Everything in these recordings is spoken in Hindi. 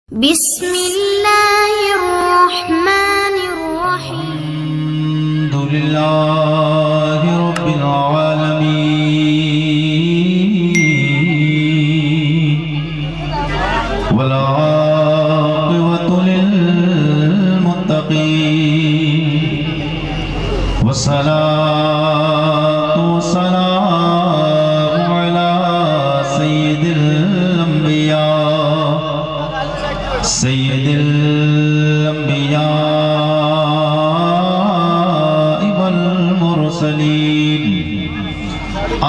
बिस्मिल्लाहिर्रहमानिर्रहीम। अल्हम्दुलिल्लाहि रब्बिल आलमीन वल आक़िबतु लिल मुत्तक़ीन वस्सलातु वस्सलामु अला सय्यिदिल अंबिया सय्यिदिल अंबिया वल मुरसलीन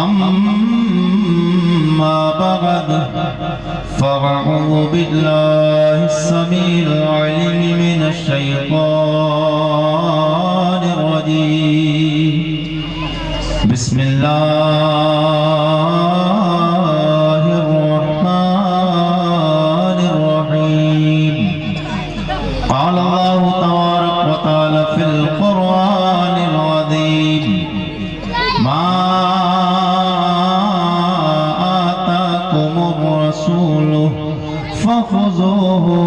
अम्मा बअद फ़अऊज़ु बिल्लाहि अस्समीइल अलीम मिनश शैतानिर रजीम। बिस्मिल्लाहिर रहमानिर रहीम। क़ाल अल्लाहु तबारक व तआला फ़िल क़ुरआनिल अज़ीम मा आताकुमुर रसूलु फ़ख़ुज़ूहु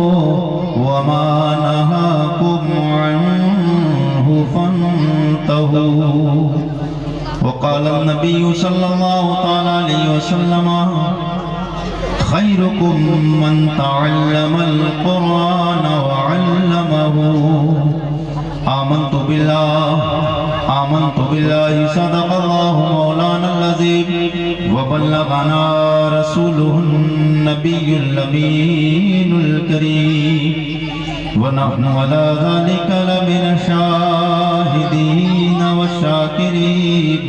व मा नहाकुम अन्हु फ़न्तहू। वक़ाल नबी सल्लल्लाहु तआला अलैहि वसल्लम खैरुकुम मन तअल्लमल कुरान व अल्लमहु। आमन्तु बिल्लाहि सदक़ल्लाहु मौलानल अज़ीम व बल्लगना रसूलुहुन नबियुल अमीनुल करीम व नहनु अला ज़ालिका लमिनश शाहिदीन वश्शाकिरीन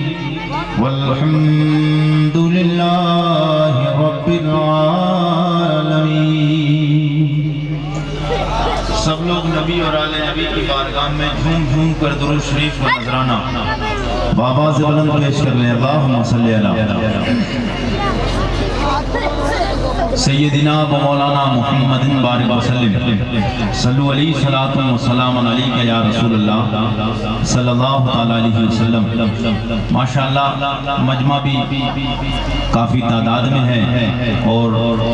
वल्हम्दुलिल्लाहि रब्बिल आलमीन। सब लोग नबी और आले नबी की बारगाह में झूम झूम कर दुरूद शरीफ व नजराना बाबा से बुलंद पेश कर लें। अल्लाहुम्मा सल्ली अला सय्यदिना व मौलाना मुहम्मदिन बारिक वसल्लम सल्लु अलैहि सलातु व सलामुन अलैका या रसूलल्लाह सल्लल्लाहु तआला अलैहि वसल्लम। माशाअल्लाह मजमा भी काफ़ी तादाद में है और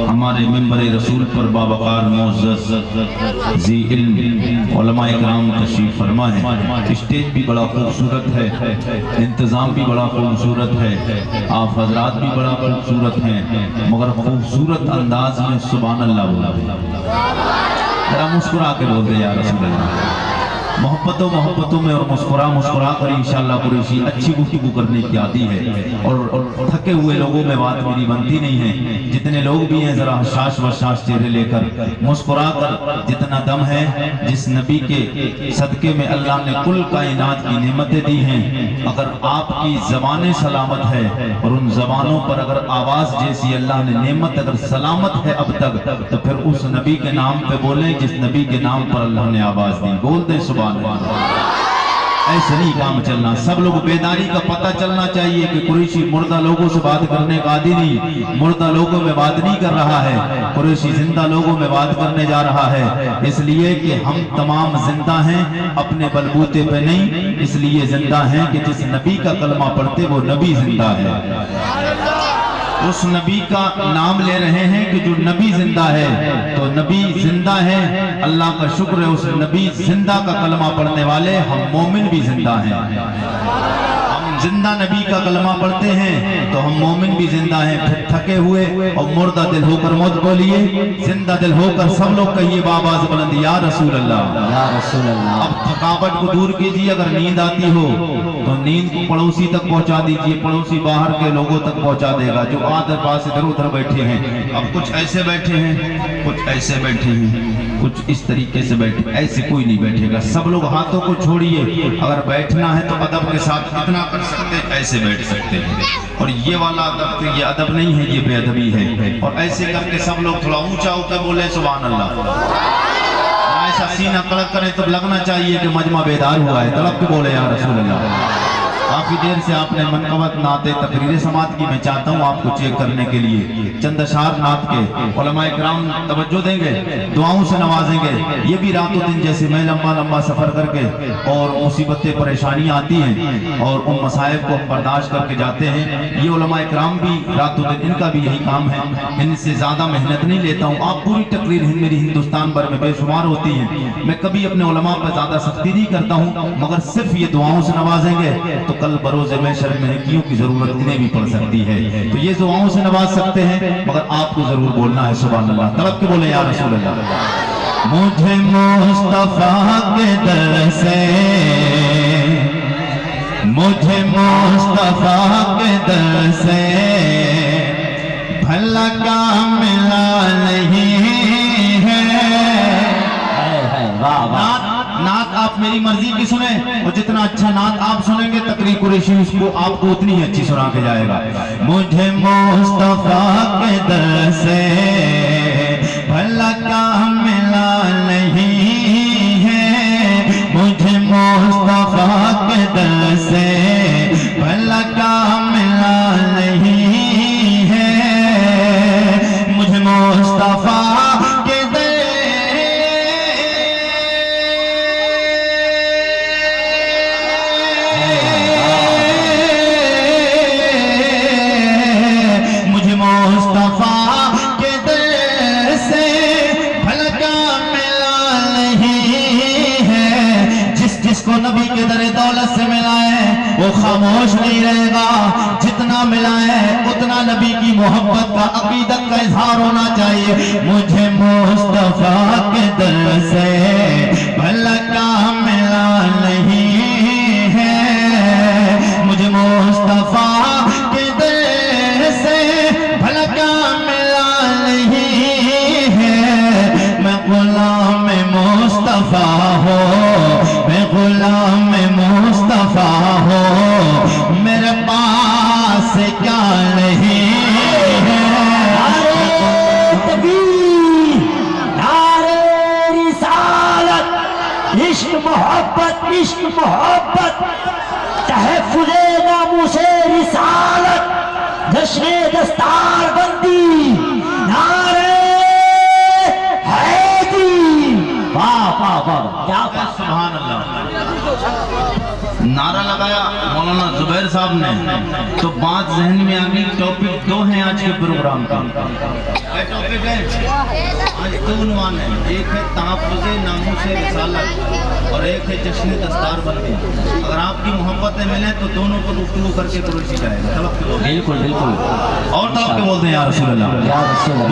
हमारे मिंबर रसूल पर बावकार मुअज़्ज़ज़ ज़ी इल्म उलमा इकराम तशरीफ फरमा है। स्टेज भी बड़ा खूबसूरत है, इंतज़ाम भी बड़ा खूबसूरत है, आप हजरात भी बड़ा खूबसूरत हैं, मगर खूबसूरत अंदाज में सुभान अल्लाह बोला। जरा मुस्कुरा के बोल दे या रसूल अल्लाह। मोहब्बतों में और मुस्कुरा कर इंशाअल्लाह कुरैशी अच्छी गुफ्तगू करने की आती है और थके हुए लोगों में बात मेरी बनती नहीं है। जितने लोग भी हैं जरा हशाश वशाश चेहरे लेकर मुस्कुरा कर, जितना दम है जिस नबी के सदके में अल्लाह ने कुल कायनात की नेमतें दी हैं, अगर आपकी ज़बानें सलामत है और उन ज़बानों पर अगर आवाज़ जैसी अल्लाह ने नेमत अगर सलामत है अब तक, तो फिर उस नबी के नाम पे बोलें जिस नबी के नाम पर अल्लाह ने आवाज़ दी। बोल दे सुभान। ऐसे नहीं काम चलना। सब लोग बेदारी का पता चलना चाहिए कि कुरैशी मुर्दा लोगों से बात करने का आदी नहीं, मुर्दा लोगों में बात नहीं कर रहा है, कुरैशी जिंदा लोगों में बात करने जा रहा है। इसलिए कि हम तमाम जिंदा हैं, अपने बलबूते पे नहीं, इसलिए जिंदा हैं कि जिस नबी का कलमा पढ़ते वो नबी जिंदा है। उस नबी का नाम ले रहे हैं कि जो नबी जिंदा है, तो नबी जिंदा है, अल्लाह का शुक्र है। उस नबी जिंदा का कलमा पढ़ने वाले हम मोमिन भी जिंदा हैं। हम जिंदा नबी का कलमा पढ़ते हैं तो हम मोमिन भी जिंदा हैं। फिर थके हुए और मुर्दा दिल होकर मत बोलिए, जिंदा दिल होकर सब लोग कहिए बाबा से बुलंद या रसूल अल्लाह या रसूल अल्लाह। अब थकावट को दूर कीजिए, अगर नींद आती हो तो नींद को पड़ोसी तक पहुंचा दीजिए, पड़ोसी बाहर के लोगों तक पहुंचा देगा। जो आधे पास इधर उधर बैठे हैं, अब कुछ ऐसे बैठे हैं, कुछ ऐसे बैठे हैं, कुछ इस तरीके से बैठे, ऐसे कोई नहीं बैठेगा। सब लोग हाथों को छोड़िए, अगर बैठना है तो अदब के साथ इतना कर सकते, ऐसे बैठ सकते हैं। और ये वाला अदब तो ये अदब नहीं है, ये बेअदबी है। और ऐसे करके सब लोग थोड़ा ऊंचा होकर बोले सुभान अल्लाह। ऐसा सीना कड़क करें तो लगना चाहिए कि मजमा बेदार हुआ है, तड़प के बोले या रसूल अल्लाह। काफी देर से आपने मनकबत नाते तकरीर समात की, मैं चाहता हूँ आपको चेक करने के लिए चंद अशार नात के उलमाए किराम तवज्जो देंगे, दुआओं से नवाजेंगे। ये भी रातों दिन जैसे मैं लंबा लंबा सफर करके और मुसीबतें परेशानियां आती हैं और उन मसाइब को हम बर्दाश्त करके जाते हैं, ये उलमाए किराम भी रातों दिन इनका भी यही काम है। इनसे ज्यादा मेहनत नहीं लेता हूँ। आप पूरी तकरीर मेरी हिंदुस्तान भर में बेशुमार होती है, मैं कभी अपने उलमा पर ज्यादा सख्ती नहीं करता हूँ, मगर सिर्फ ये दुआओं से नवाजेंगे तो कल बरोज़े महशर में नेकियों की जरूरत इन्हें भी पड़ सकती है। तो ये दुआओं से नवाज सकते हैं, मगर आपको जरूर बोलना है सुभान अल्लाह। तलब के बोले या रसूल अल्लाह। मुझे मुस्तफा के दर से, मुझे मुस्तफा के दर से भला काम मिला नहीं है। वाह वाह। नात आप मेरी मर्जी की सुने और जितना अच्छा नात आप सुनेंगे तकरीर कुरैशी उसको आपको उतनी ही अच्छी सुना के जाएगा। मुझे मुस्तफा के दर से भला काम मिला नहीं है, मुझे मुस्तफा के दर से भला काम मिला नहीं है, मुझे मुस्तफा के दर जिसको नबी के दरे दौलत से मिला है वो खामोश नहीं रहेगा। जितना मिला है उतना नबी की मोहब्बत का अकीदत का इजहार होना चाहिए। मुझे मुस्तफा के दर से भला काम मिला नहीं है, मुझे मुस्तफा के दर से भला काम मिला नहीं है। मैं गुलाम मुस्तफा हो, मैं गुलाम मुस्तफा हो, मेरे पास क्या नहीं है। नारे रिसालत, इश्क मोहब्बत तहफ़्फ़ुज़े नामूसे रिसालत, जश्ने दस्तार बंदी नारे हैदी। वाह वाह वाह, क्या सुभान अल्लाह। नारा लगाया मौलाना जुबैर साहब ने तो बात जहन में आ गई। टॉपिक दो हैं आज के प्रोग्राम का। टॉपिक है आज दो उन्वान है, एक है तहफ़्फ़ुज़े नामूसे रिसालत और एक है जश्न दस्तार बंदी। अगर आपकी मोहब्बतें मिले तो दोनों को गुफ्तगू करके कुरैशी जाएगा। बिल्कुल बिल्कुल। और तलब के बोलते हैं या रसूल अल्लाह।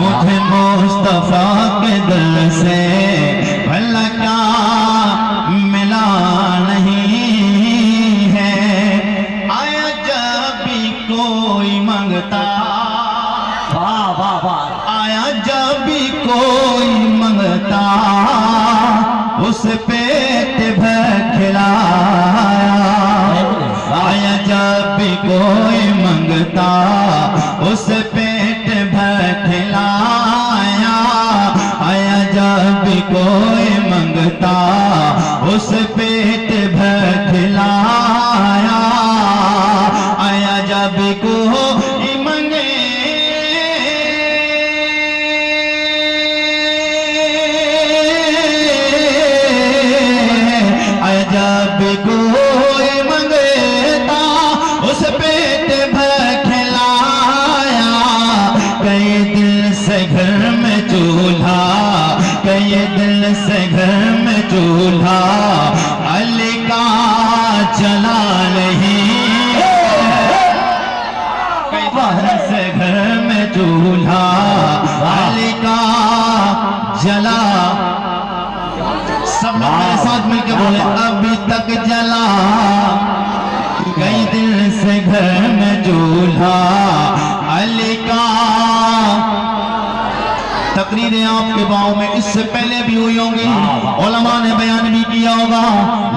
मुझे मुस्तफा के दर से भला क्या मिला नहीं है, आया जब भी कोई मंगता, वाह वाह वाह, आया जब भी कोई मंगता उस पेट भर खिलाया, आया जब भी कोई मंगता उस पेट भर खिलाया, आया जब भी कोई मंगता उस पेट भर खिलाया, आया जब कोई मंगे आया जब कोई मंगता उस पेट भर खिलाया। कई दिल से घर में चूल्हा, कई दिल से घर में चूल्हा अली का चला नहीं, कई दिल से घर में चूल्हा अली का जला। सब लोग मेरे साथ मिलकर बोले अभी तक जला, कई दिल से घर में चूल्हा अली का। तकरीरें आपके गांव में इससे पहले भी हुई होंगी, उलमा ने बयान भी किया होगा,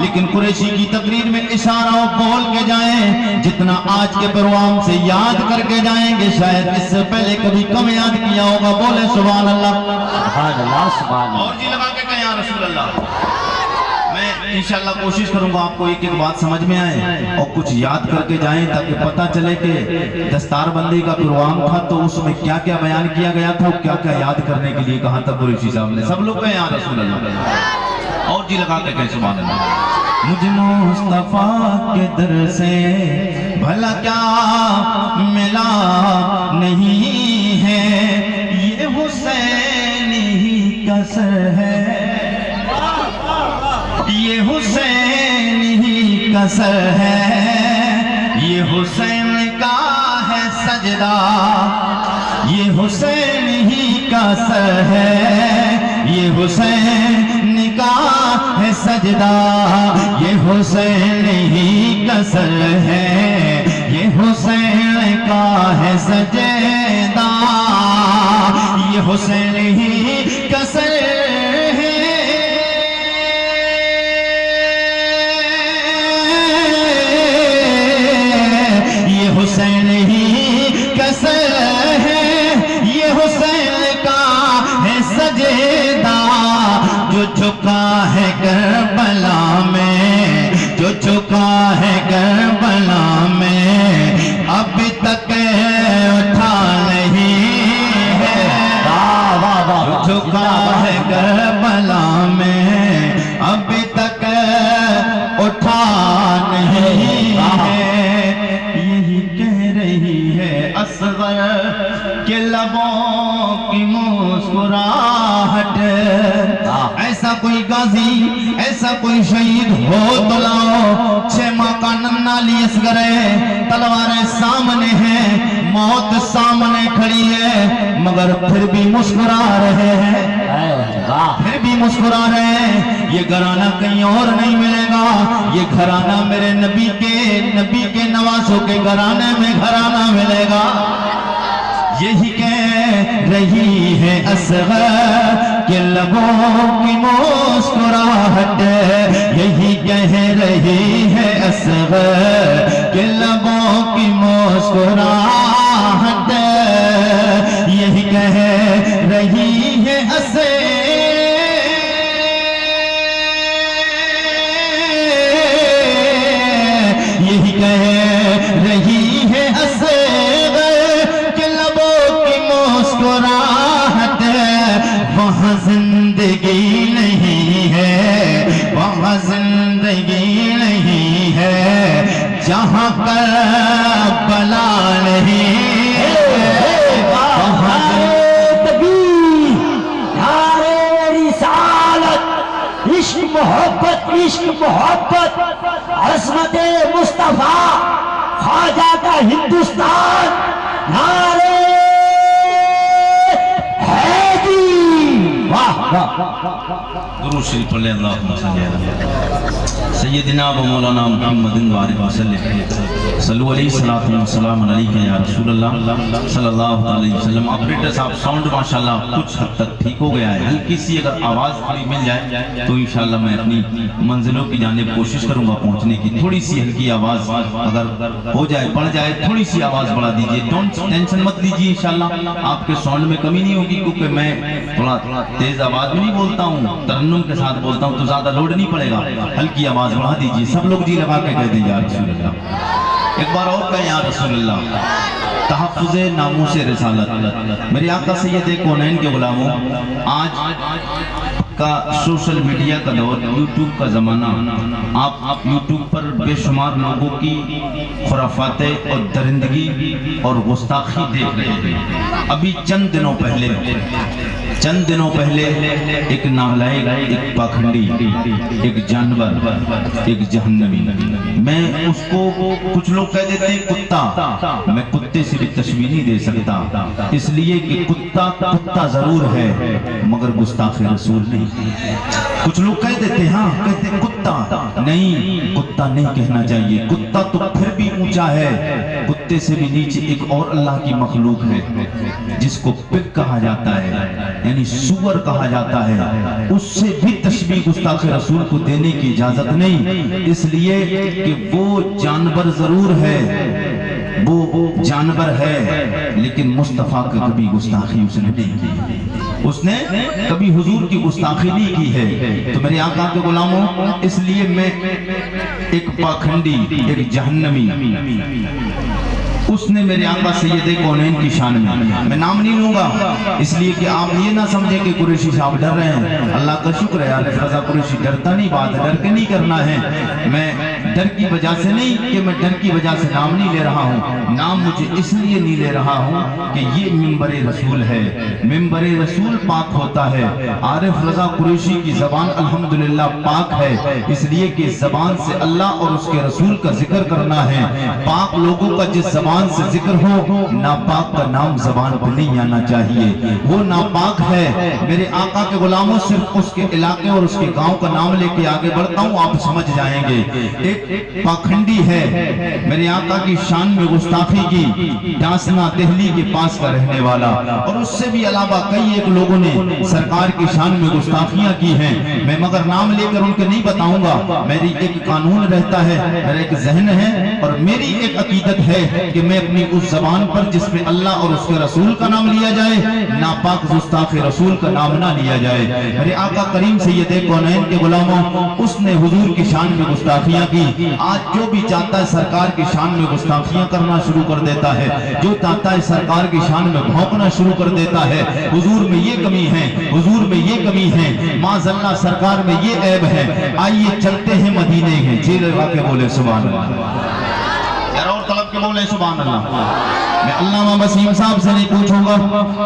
लेकिन कुरैशी की तकरीर में इशारा बोल के जाएं, जितना आज के प्रोग्राम से याद करके जाएंगे शायद इससे पहले कभी कम याद किया होगा। बोले सुभान अल्लाह, सुभान अल्लाह, सुभान अल्लाह। और जी लगा के कहें या रसूल अल्लाह। मैं इंशाल्लाह कोशिश करूंगा आपको एक एक बात समझ में आए और कुछ याद करके जाएं, ताकि पता चले कि दस्तारबंदी का प्रोग्राम था तो उसमें क्या क्या बयान किया गया था और क्या क्या याद करने के लिए कहा था कुरैशी साहब ने। सब लोग कहें या रसूल अल्लाह, और जी लगा के कहें सुभान अल्लाह। मुझे मुस्तफा के दर से भला क्या मिला नहीं है, ये हुसैन ही कसर है, ये हुसैन ही कसर है, ये हुसैन का है सजदा, ये हुसैन ही कसर है, ये हुसैन का है सजदा, ये हुसैन ही कसर है, ये हुसैन का है सजदा, ये हुसैन ही कसर है, ये हुसैन ही कसर है, ये हुसैन का है सजदा, जो झुका है करबला में, जो झुका है करबला में, अभी तक उठा नहीं है, जो झुका है करबला में, अभी तक उठा नहीं है, यही कह रही है असगर के लबों की मुस्कुराहट, ऐसा कोई गाजी ऐसा कोई शहीद हो तो लाओ, 6 माह का नन्ना लिए असगरे, तलवारें सामने हैं, मौत सामने खड़ी है, मगर फिर भी मुस्कुरा रहे हैं, फिर भी मुस्कुरा रहे हैं। ये घराना कहीं और नहीं मिलेगा, ये घराना मेरे नबी के नवासों के घराने में घराना मिलेगा। यही कह रही है असगर के लबों की मुस्कुराहट, यही कह रही है असगर के लबों की मुस्कुराहट, यही कह रही है असगर, यही कह रही है असगर के लबों की मुस्कुराहट, वहाँ जिंदगी नहीं है, वहाँ जिंदगी नहीं है, जहाँ करबला नहीं है, वहाँ इश्क मोहब्बत, इश्क मोहब्बत, अज़मते मुस्तफा ख्वाजा का हिंदुस्तान, नारे हैदरी। वाह दुरूद शरीफ पढ़ लें, अल्लाहुम्मा सल्ली अला सय्यदिना व मौलाना मुहम्मदिन व आलिहि वसल्लम, सल्लु अलैहि सलातु व सलाम अलैका या रसूल अल्लाह सल्लल्लाहु अलैहि वसल्लम। ऑपरेटर साहब साउंड माशाल्लाह कुछ हद तक ठीक हो गया है, हल्की सी अगर आवाज़ थोड़ी मिल जाए तो इंशाल्लाह मैं अपनी मंजिलों की जानिब कोशिश करूंगा पहुंचने की। थोड़ी सी हल्की आवाज़ अगर हो जाए, बढ़ जाए, थोड़ी सी आवाज़ बढ़ा दीजिए, टेंशन मत लीजिए, इंशाल्लाह आपके साउंड में कमी नहीं होगी, क्योंकि मैं थोड़ा तेज आवाज़ में नहीं बोलता हूँ, तरन्नुम के साथ बोलता हूँ, तो ज़्यादा लोड नहीं पड़ेगा, हल्की आवाज़ बढ़ा दीजिए। सब लोग जी लगा के कह दीजिए या रसूल अल्लाह, एक बार और कहें या रसूल अल्लाह। तहफ़्फ़ुज़े नामूसे रिसालत, मेरे आका सैयद कौनैन के गुलामों, आज का सोशल मीडिया का दौर, यूट्यूब का ज़माना, आप यूट्यूब पर बेशुमार लोगों की खुराफातें और दरिंदगी और गुस्ताखी देख रहे हैं। अभी चंद दिनों पहले एक नालायक, एक पाखंडी, एक जानवर, एक जहन्नमी, मैं उसको, कुछ लोग कह देते हैं कुत्ता, मैं कुत्ते से भी तशबीह नहीं दे सकता, इसलिए कि कुत्ता जरूर है मगर गुस्ताखे रसूल नहीं। कुछ लोग कह देते हैं, हाँ कहते कुत्ता नहीं, कुत्ता नहीं कहना चाहिए, कुत्ता तो फिर भी ऊंचा है, कुत्ते से भी नीचे एक और अल्लाह की मखलूक है जिसको पिग कहा जाता है, यानी सुअर कहा जाता है, उससे भी तशबीह गुस्ताखे रसूल को देने की इजाजत नहीं, इसलिए कि वो जानवर जरूर है, वो जानवर है, लेकिन मुस्तफा की कभी गुस्ताखी उसने नहीं की। उसने कभी हुजूर की गुस्ताखी नहीं की है। तो मेरे आका के गुलामों, इसलिए मैं एक पाखंडी, एक जहन्नमी, उसने मेरे आका सैयदे कौनैन की शान में, मैं नाम नहीं लूंगा इसलिए कि आप ये ना समझे कि कुरैशी साहब डर रहे हैं। अल्लाह का शुक्र है यार, रजा कुरैशी डरता नहीं, बात डर के नहीं करना है। मैं डर की वजह से नहीं कि मैं डर की वजह से नाम नहीं ले रहा हूँ, नाम मुझे इसलिए नहीं ले रहा हूँ कि ये मिंबरे रसूल है, मिंबरे रसूल पाक होता है। आरिफ रजा कुरैशी की जबान अल्हम्दुलिल्लाह पाक है, इसलिए कि जबान से अल्लाह और उसके रसूल का जिक्र करना है। पाक लोगों का जिस जबान से जिक्र हो, नापाक का नाम जबान पर नहीं आना चाहिए, वो नापाक है। मेरे आका के गुलामों, सिर्फ उसके इलाके और उसके गांव का नाम लेके आगे बढ़ता हूँ, आप समझ जाएंगे। एक पाखंडी है, मेरे आका की शान में गुस्ताखी की, डासना दिल्ली के पास का रहने वाला, और उससे भी अलावा कई एक लोगों ने सरकार की शान में गुस्ताखियां की हैं। मैं मगर नाम लेकर उनके नहीं बताऊंगा। मेरी एक कानून रहता है, मेरा एक जहन है और मेरी एक अकीदत है कि मैं अपनी उस जबान पर जिसमें अल्लाह और उसके रसूल का नाम लिया जाए, नापाक गुस्ताखे रसूल का नाम ना लिया जाए। मेरे आका करीम सैयदे कौनैन के गुलामों, उसने हुजूर की शान में गुस्ताखियां की। आज जो भी चाहता है सरकार की शान में गुस्ताखियां करना शुरू कर देता है, जो चाहता है सरकार की शान में भौंकना शुरू कर देता है। हुजूर में ये कमी है, हुजूर में ये कमी है, माज़अल्लाह सरकार में ये ऐब है। आइए चलते हैं मदीने के, जेल लगा के बोले सुभान अल्लाह, और तलब के बोले सुभान अल्लाह। मैं अल्लामा वसीम साहब से नहीं पूछूंगा,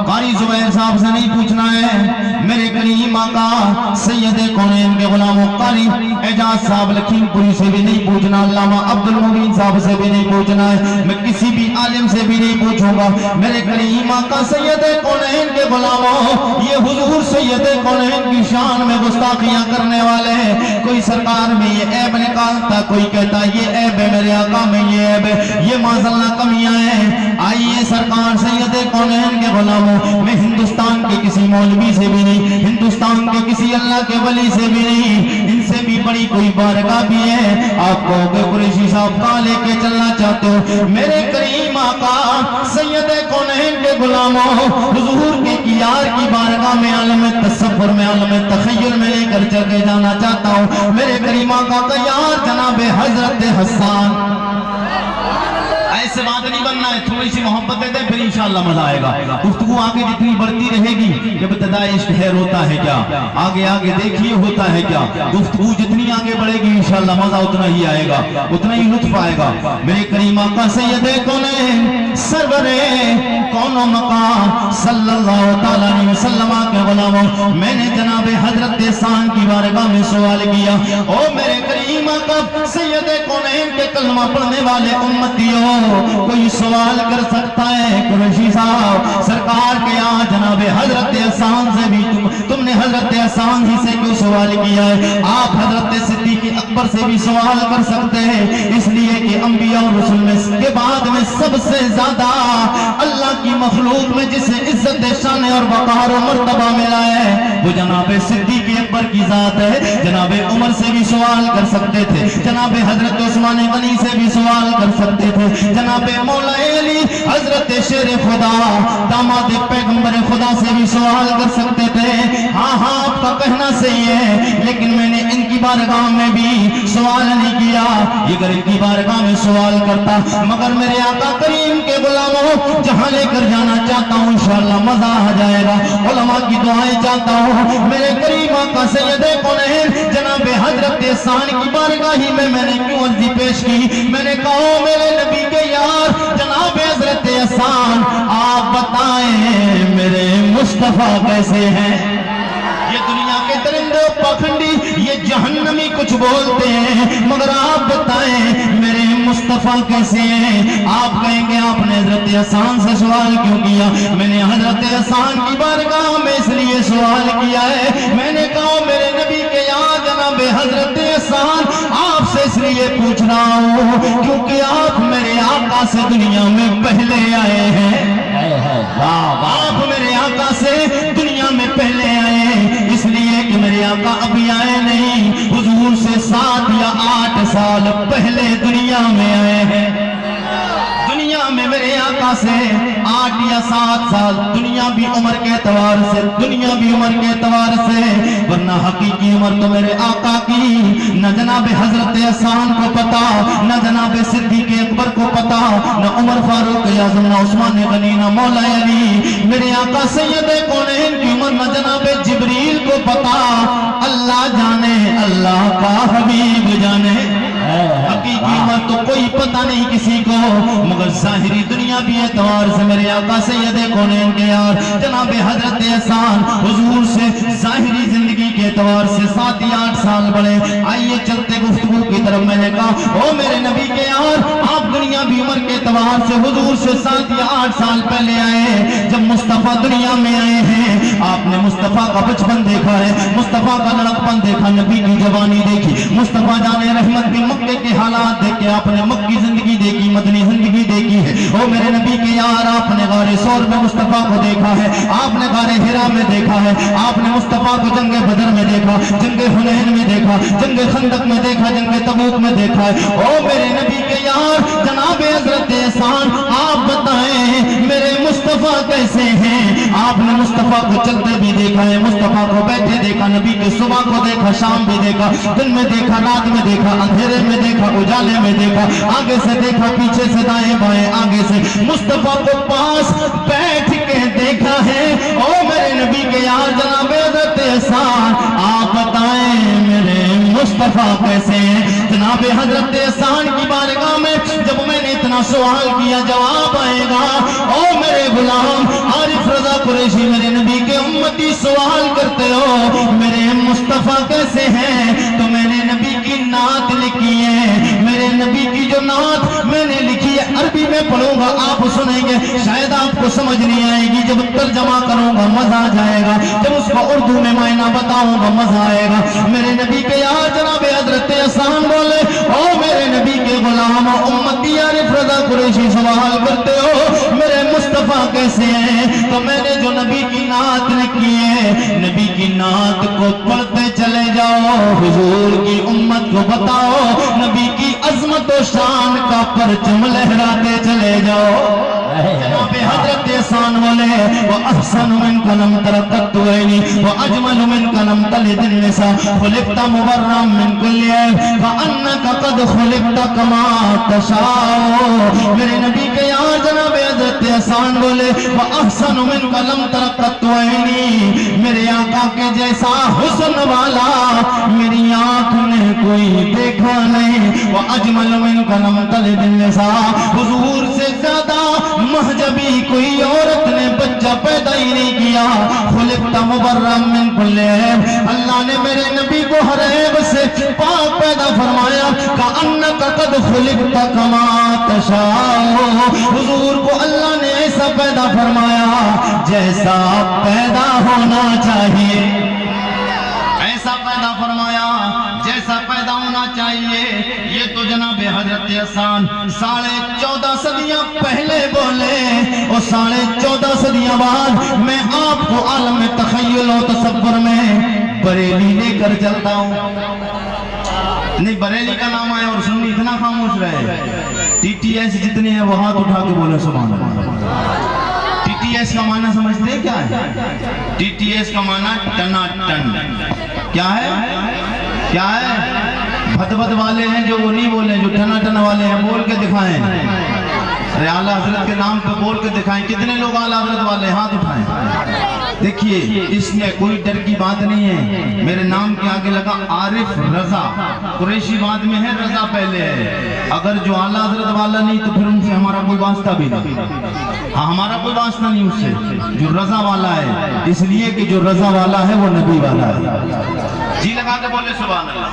कारी जुबैर साहब से नहीं पूछना है, मेरे करीम आका सैयदे कौनैन के गुलामों कारी एजाज साहब लखीमपुरी से भी नहीं पूछना, अल्लामा अब्दुल मुबीन साहब से भी नहीं पूछना है, मैं किसी भी आलिम से भी नहीं पूछूंगा। मेरे करीम आका सैयदे कौनैन के गुलामों, ये हुजूर सैयदे कौनैन की शान में गुस्ताखियां करने वाले हैं। कोई सरकार में ये ऐब निकालता, कोई कहता ये ऐब है, मेरे आका में ये ऐब है, ये माज़अल्लाह कमियां हैं। आइए सरकार सैयदे कौनैन के गुलामों, मैं हिंदुस्तान के किसी मौलवी से भी नहीं, हिंदुस्तान के किसी अल्लाह के वली से भी नहीं, इनसे भी बड़ी कोई बारगाह भी है। आप कहोगे कुरैशी साहब कहाँ लेके चलना चाहते हो? मेरे करीम आका सैयदे कौनैन के गुलामों, हुजूर के कियार की बारगाह में, आलम तसव्वुर में, आलम तखय्युल में लेकर चले जाना चाहता हूँ। मेरे करीम आका का यार जनाबे हजरत हसन, ऐसे बात नहीं बनना है, थोड़ी सी मोहब्बत दे दे फिर इंशाअल्लाह मजा आएगा। गुफ्तगू आगे जितनी बढ़ती रहेगी, जब इब्तिदा इश्क है होता है क्या, आगे आगे देखिए होता है क्या, गुफ्तगू जितनी आगे बढ़ेगी इंशाअल्लाह मजा उतना ही आएगा, उतना ही लुत्फ आएगा। मेरे करीम आका सैयदे कौनैन सरवरे कौनो मकाम सल्लल्लाहु तआला अलैहि वसल्लम के गुलामों, मैंने जनाबे हजरत शान की बारगाह में सवाल किया, ओ मेरे करीम आका सैयदे कौनैन के कलमा पढ़ने वाले उम्मतियों, कोई सवाल कर सकता है? कुरैशी साहब सरकार के यहाँ जनाबे हजरत हसन से भी तुमने हजरत हसन ही से क्यों सवाल किया है? आप हजरत सिद्दीक अकबर से भी सवाल कर सकते हैं, इसलिए कि अंबिया और रसूल में के बाद में सबसे ज्यादा अल्लाह की मखलूक में जिसे इज्जत शान और वक़ार और मर्तबा मिला है वो जनाबे सिद्दीक अकबर की जात है। जनाबे उमर से भी सवाल कर सकते थे, जनाबे हजरत उस्मान गनी से भी सवाल कर सकते थे, जनाबे मौला अली हजरत शेर खुदा दामाद पैगंबर खुदा से भी सवाल कर सकते थे। हाँ हाँ आपका कहना सही है, लेकिन मैंने इनकी बारगाह में भी सवाल नहीं किया, ये अगर इनकी बारगाह में सवाल करता, मगर मेरे आका करीम के गुलामों जहाँ लेकर जाना चाहता हूँ इंशाअल्लाह मजा आ जाएगा। उलमा की दुआएं चाहता हूँ, मेरे करीम आका सैयदे कौनैन जनाबे हजरत शान की बारगाह ही में मैंने क्यों अर्जी पेश की? मैंने कहा मेरे नबी के यार जनाब हजरत हसन, आप बताएं मेरे मुस्तफा कैसे हैं? ये दुनिया के दरिंदे पाखंडी ये जहन्नमी कुछ बोलते हैं, मगर आप बताएं मेरे मुस्तफा कैसे हैं? आप कहेंगे आपने हजरत हसन से सवाल क्यों किया? मैंने हजरत हसन की बारगाह में इसलिए सवाल किया है, मैंने कहा मेरे नबी के यहाँ जनाब हजरत हसन आपसे इसलिए पूछ रहा हूँ क्योंकि आप मेरे आका से दुनिया में पहले आए हैं। आप मेरे आका से दुनिया में पहले आए हैं, इसलिए कि मेरे आका अभी आए नहीं, हुजूर से 7 या 8 साल पहले दुनिया में आए हैं। दुनिया में मेरे आका से 8 या 7 साल दुनिया भी उम्र के एतबार से, दुनिया भी उम्र के एतबार से, वरना हकीकी उम्र तो मेरे आका की न जनाब हजरत हसन को पता, न जनाब सिद्दीक अकबर को पता, न उमर फारूक आजम, न उस्मान गनी, न मौला अली। मेरे आका सैयद कौनैन की उम्र न जनाब जिब्रील को पता। अल्लाह जाने, अल्लाह का हबीब जाने, हकीकी उम्र तो कोई पता नहीं किसी को, मगर ज़ाहिरी दुनिया भी एतबार से मेरे आका सैयद कौनैन के यार जनाब हजरत हसन हुजूर से ज़ाहिरी जिंदगी के एतबार से 7 या 8 साल बड़े। आइए चलते गुफ्तगू की तरफ। मैंने कहा ओ मेरे नबी के यार, आप दुनिया भी उम्र के एतबार से हुजूर से 7 या 8 साल पहले आए। जब मुस्तफा दुनिया में आए हैं, आपने मुस्तफा का बचपन देखा है, मुस्तफा का लड़कपन देखा, नबी की जवानी देखी, मुस्तफा जाने रहमत की मक्के के हालात देखे, आपने मक्की जिंदगी देखी, मदनी जिंदगी देखी है। ओ मेरे नबी के यार, आपने गारे सौर में मुस्तफा को देखा है, आपने गारे हिरा में देखा है, आपने मुस्तफा को जंगे बदर में देखा, जंगे हुनैन में देखा, जंगे खंदक में देखा, जंगे तबूक में देखा है। ओ मेरे नबी के यार जनाब हजरत हसन, आप बताएं मेरे मुस्तफा कैसे हैं? आपने मुस्तफा को चलते भी देखा है, मुस्तफा को बैठे देखा, नबी के सुबह को देखा, शाम भी देखा, दिन में देखा, रात में देखा, अंधेरे में देखा, उजाले में देखा, आगे से देखा, पीछे से, दाएं बाएं, आगे से मुस्तफा को पास बैठ के देखा है। ओ मेरे नबी के यार जनाब हजरत हसन, आप बताएं मेरे मुस्तफा कैसे हैं? जनाब हजरत हसन की बारगाह में जब मैंने इतना सवाल किया, जवाब आएगा। ओ मेरे गुलाम आरिफ रजा कुरैशी, मेरे नबी के उम्मती सवाल करते हो मेरे मुस्तफा कैसे हैं? तो मैंने नबी की नात लिखी है, मेरे नबी की जो नात मैंने लिखी है अरबी में पढ़ूंगा, आप सुनेंगे, शायद आपको समझ नहीं आएगी, जब तर्जमा करूंगा मजा आ जाएगा, जब उसको उर्दू में मायना बताऊंगा मजा आएगा। मेरे नबी के यार जनाब हजरत हसन बोले, ओ मेरे नबी के गुलाम उम्मती आरिफ रजा कुरैशी सवाल करते हो मेरे मुस्तफा कैसे हैं? तो मैंने जो नबी की नात लिखी है, नबी की नात को पढ़ते चले जाओ, हुजूर की उम्मत को बताओ, नबी की अजमत और शान का परचम लहराते चले जाओ। जनाब हजरत हसन बोले, वो अहसन मिन कलम तरकत वैनी, वो अजमल मिन कलम तलिदिन निसा, खुलिकता मुबर्रम मिन कुल्ली ऐब, कअन्नका कद खुलिकता कमा तशाओ। मेरे नबी के यार जनाब हजरत हसन बोले, वो अहसन मिन कलम तरकत वैनी, मेरे आका के जैसा हुस्न वाला मेरी आंख ने कोई देखा नहीं। वो अजमल मिन कलम तलिदिन निसा, हुजूर से ज्यादा महजबी कोई औरत ने बच्चा पैदा ही नहीं किया। खुलिकता मुबर्रम मिन कुल्ली ऐब, अल्लाह ने मेरे नबी को हर ऐब से पाक पैदा फरमाया। कअन्नका कद खुलिकता कमा तशाओ, हुजूर को अल्लाह ने ऐसा पैदा फरमाया जैसा पैदा होना चाहिए, ऐसा पैदा फरमाया जैसा पैदा होना चाहिए। ये तो जनाब हजरत हसन 14.5 सदियां पहले बोले, और 14.5 सदियां बाद मैं आपको आलम में तखय्युल और तसव्वुर में बरेली लेकर चलता हूँ। नहीं, बरेली का नाम आया और सुन्नी इतना खामोश रहे। TTS जितने हैं वो हाथ उठा के बोले सुभान अल्लाह। TTS का माना समझते क्या है? TTS का माना टनाटन। क्या है? क्या है? भदभद वाले हैं जो वो नहीं बोले, जो टनाटन वाले हैं बोल के दिखाएं। अरे आला हजरत के नाम पे बोल के दिखाएं। कितने लोग आला हजरत वाले हाथ उठाएं। देखिए इसमें कोई डर की बात नहीं है। मेरे नाम के आगे लगा आरिफ रजा, कुरैशी बाद में है, रजा पहले है। अगर जो आला हजरत वाला नहीं तो फिर उनसे हमारा कोई वास्ता भी नहीं। हाँ, हमारा कोई वास्ता नहीं उससे, जो रजा वाला है, इसलिए कि जो रजा वाला है वो नबी वाला है। जी लगा के बोले सुभान अल्लाह।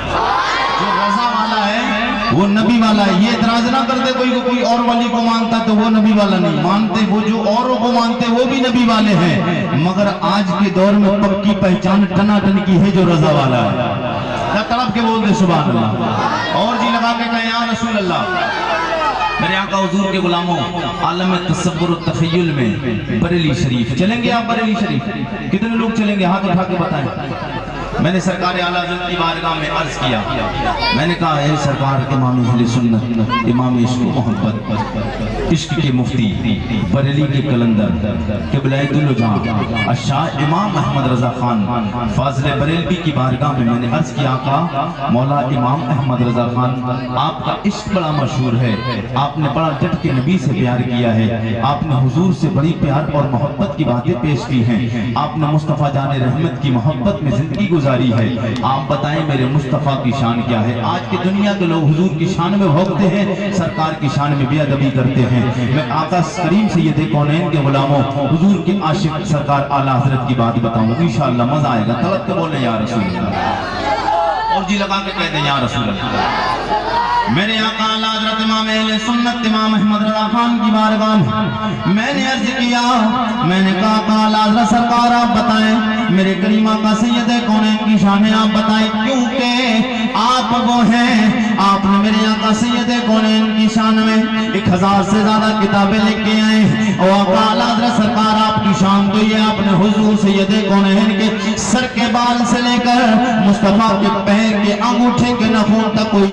जो रजा वाला है वो नबी वाला है। ये इतराज ना करते कोई को, कोई और वली को मानता तो वो नबी वाला नहीं मानते, वो जो औरों को मानते वो भी नबी वाले हैं। मगर आज के दौर में पक्की पहचान टनाटन की है जो रजा वाला है। तड़प के बोल दे सुभान अल्लाह, और जी लगा के कहें या रसूल अल्लाह। मेरे आका हुजूर के गुलामों, आलम तसव्वुर और तखय्युल में बरेली शरीफ चलेंगे आप? बरेली शरीफ कितने लोग चलेंगे? हाथ उठा के बताएं। मैंने सरकार आला हज़रत की बारगाह में अर्ज किया, मैंने कहा है सरकार इमाम अहले सुन्नत, इमाम इश्क मोहब्बत, इश्क के मुफ्ती, बरेली के कलंदर, क़िबला-ए-दुल-जहां अशाह इमाम अहमद रजा खान फाज़िल बरेलवी की बारगाह में मैंने अर्ज किया का मौला इमाम अहमद रजा खान, आपका इश्क बड़ा मशहूर है, आपने बड़ा डट के नबी से प्यार किया है, आपने हुजूर से बड़ी प्यार और मोहब्बत की बातें पेश की हैं, आपने मुस्तफ़ा जाने रहमत की मोहब्बत में जिंदगी गुजारी है। आप बताएं मेरे मुस्तफ़ा की शान क्या है। आज की दुनिया के लोग हुजूर की शान में भोगते हैं, सरकार की शान में बेअदबी करते हैं। मैं आका करीम सैयद कौनैन के गुलामों हुजूर के आशिक सरकार आला हजरत की बात बताऊं, इंशाअल्लाह मजा आएगा। तलब के बोले या रसूल अल्लाह, और जी लगा के कह दे या रसूल अल्लाह। मेरे आका आला हजरत इमाम अहले सुन्नत इमाम अहमद रजा खान की बारगाह में मैंने अर्ज किया, मैंने कहा आला हजरत सरकार आप बताएं मेरे करीमा का सैयद कौनैन की शान आप बताएं, क्योंकि आप वो हैं, आपने मेरे आका सैयद कौनैन की शान में 1000 से ज्यादा किताबें लिख के आए। और आला हजरत सरकार आपकी शान तो ये आपने हुजूर सैयद कौनैन के सर के बाल से लेकर मुस्तफा के पैर के अंगूठे के नाखून तक कोई